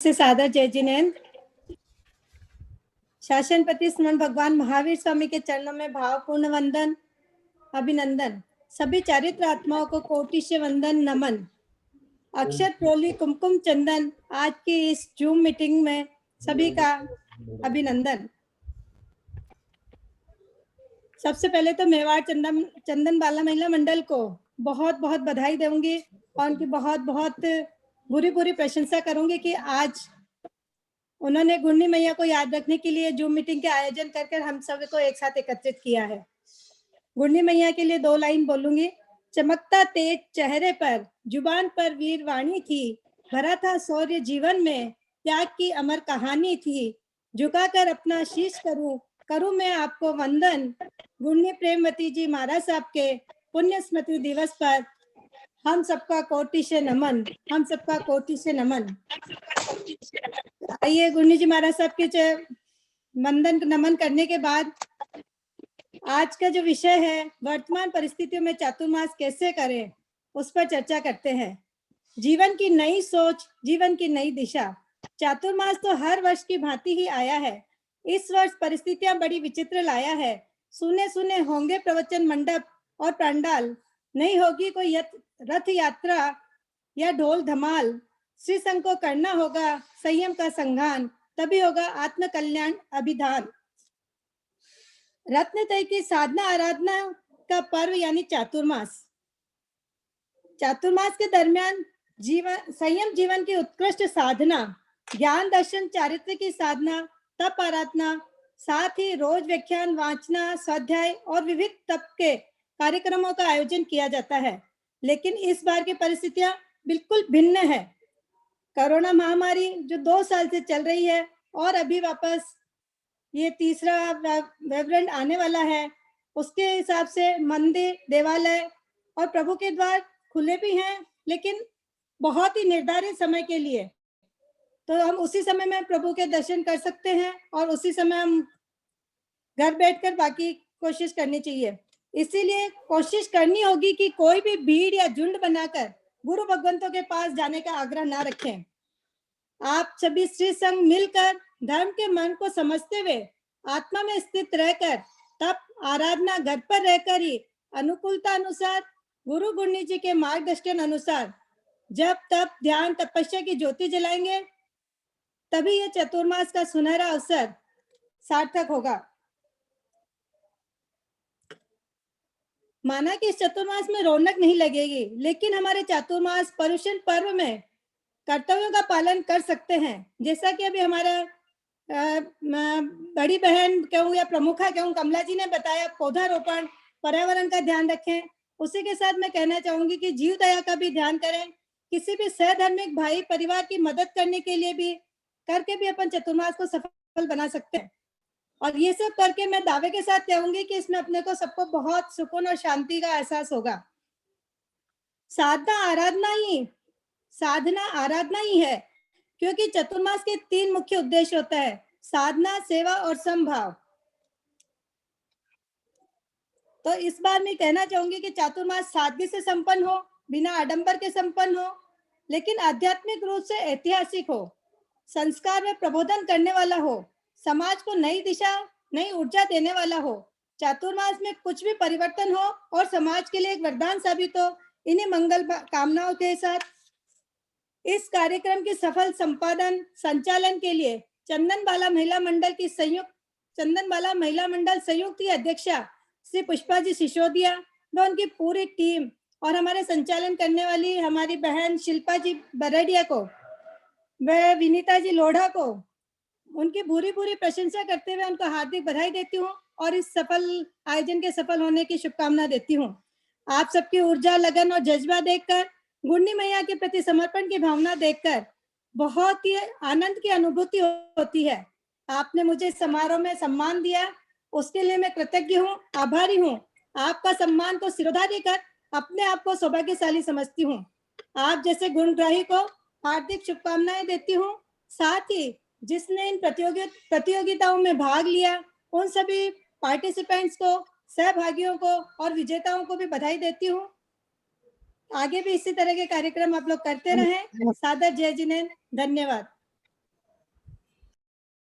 से सादर जय जिनेन्द्र। शासनपति स्मरण भगवान महावीर स्वामी के चरणों में भावपूर्ण वंदन अभिनंदन। सभी चारित्र आत्माओं को कोटि से वंदन नमन। अक्षर प्रोली कुमकुम चंदन आज की इस जूम मीटिंग में सभी का अभिनंदन। सबसे पहले तो मेवाड़ चंदन बाला महिला मंडल को बहुत बहुत बधाई दूंगी और उनकी बहुत बहुत बुरी प्रशंसा करूंगी कि आज उन्होंने गुंडी मैया को याद रखने के लिए जूम मीटिंग के आयोजन कर हम सभी को एक साथ एकत्रित किया है। गुंडी मैया के लिए 2 लाइन बोलूंगी। चमकता तेज चेहरे पर, जुबान पर वीर वाणी थी, भरा था शौर्य जीवन में, त्याग की अमर कहानी थी, झुकाकर अपना शीश करूं मैं आपको वंदन। गुंडी प्रेमवती जी महाराज साहब के पुण्य स्मृति दिवस पर हम सबका कोटि से नमन, हम सबका कोटि से नमन। आइए गुंडी जी महाराज साहब के वंदन नमन करने के बाद आज का जो विषय है, वर्तमान परिस्थितियों में चातुर्मास कैसे करें, उस पर चर्चा करते हैं। जीवन की नई सोच, जीवन की नई दिशा। चातुर्मास तो हर वर्ष की भांति ही आया है। इस वर्ष परिस्थितियां बड़ी विचित्र लाया है। सुने सुने होंगे प्रवचन मंडप और पंडाल, नहीं होगी कोई रथ यात्रा या ढोल धमाल। श्री संघ को करना होगा संयम का संघान, तभी होगा आत्म कल्याण अभिधान। रत्नत्रय की साधना आराधना का पर्व यानी चातुर्मास। चातुर्मास के दरमियान संयम जीवन की उत्कृष्ट साधना, ज्ञान दर्शन चारित्र की साधना, तप आराधना, साथ ही रोज व्याख्यान, वाचना, स्वाध्याय और विविध तप के कार्यक्रमों का आयोजन किया जाता है। लेकिन इस बार की परिस्थितियां बिल्कुल भिन्न है। कोरोना महामारी जो 2 साल से चल रही है और अभी वापस ये तीसरा वेरिएंट आने वाला है, उसके हिसाब से मंदिर, देवालय और प्रभु के द्वार खुले भी हैं, लेकिन बहुत ही निर्धारित समय के लिए। तो हम उसी समय में प्रभु के दर्शन कर सकते हैं और उसी समय हम घर बैठकर बाकी कोशिश करनी चाहिए। इसीलिए कोशिश करनी होगी कि कोई भी भीड़ या झुंड बनाकर गुरु भगवंतों के पास जाने का आग्रह ना रखें। आप सभी श्री संघ मिलकर धर्म के मन को समझते हुए आत्मा में स्थित रहकर तप आराधना घर पर रहकर ही अनुकूलता अनुसार गुरु गुंडी जी के मार्गदर्शन अनुसार जब तप ध्यान तपस्या की ज्योति जलाएंगे, तभी यह चतुर्मास का सुनहरा अवसर सार्थक होगा। माना कि इस चतुर्मास में रौनक नहीं लगेगी, लेकिन हमारे चातुर्मास पर्युषण पर्व में कर्तव्यों का पालन कर सकते हैं। जैसा कि अभी हमारा बड़ी बहन कहूँ या प्रमुखा कहूँ कमला जी ने बताया, पौधारोपण, पर्यावरण का ध्यान रखें। उसी के साथ मैं कहना चाहूंगी कि जीव दया का भी ध्यान करें। किसी भी सहधर्मिक भाई परिवार की मदद करने के लिए भी करके भी अपन चतुर्मास को सफल बना सकते हैं। और ये सब करके मैं दावे के साथ कहूंगी कि इसमें अपने को सबको बहुत सुकून और शांति का एहसास होगा। साधना आराधना ही है, क्योंकि चतुर्मास के 3 मुख्य उद्देश्य होता है: साधना, सेवा और समभाव। तो इस बार मैं कहना चाहूंगी कि चातुर्मास सादगी से संपन्न हो, बिना आडंबर के संपन्न हो, लेकिन आध्यात्मिक रूप से ऐतिहासिक हो, संस्कार में प्रबोधन करने वाला हो, समाज को नई दिशा, नई ऊर्जा देने वाला हो। चातुर्मास में कुछ भी परिवर्तन हो और समाज के लिए एक वरदान साबित हो। इन्हीं मंगल कामनाओं के साथ इस कार्यक्रम के सफल संपादन संचालन के लिए चंदन बाला महिला मंडल संयुक्त की अध्यक्षा श्री पुष्पा जी सिसोदिया व उनकी पूरी टीम और हमारे संचालन करने वाली हमारी बहन शिल्पा जी बरडिया को व विनीता जी लोढ़ा को उनकी पूरी प्रशंसा करते हुए उनको हार्दिक बधाई देती हूँ और इस सफल आयोजन के सफल होने की शुभकामना देती हूँ। आप सबकी ऊर्जा, लगन और जज्बा देखकर, गुंडी मैया के प्रति समर्पण की भावना देखकर बहुत ही आनंद की अनुभूति होती है। आपने मुझे समारोह में सम्मान दिया, उसके लिए मैं कृतज्ञ हूँ, आभारी हूँ। आपका सम्मान को सिरोधार्य कर अपने आप को सौभाग्यशाली समझती हूँ। आप जैसे गुणग्राही को हार्दिक शुभकामनाएं देती हूँ। साथ ही जिसने इन प्रतियोगिताओं में भाग लिया, उन सभी पार्टिसिपेंट्स को, सहभागियों को और विजेताओं को भी बधाई देती हूँ। आगे भी इसी तरह के कार्यक्रम आप लोग करते रहें। सादर जय जिनेन्द्र, धन्यवाद।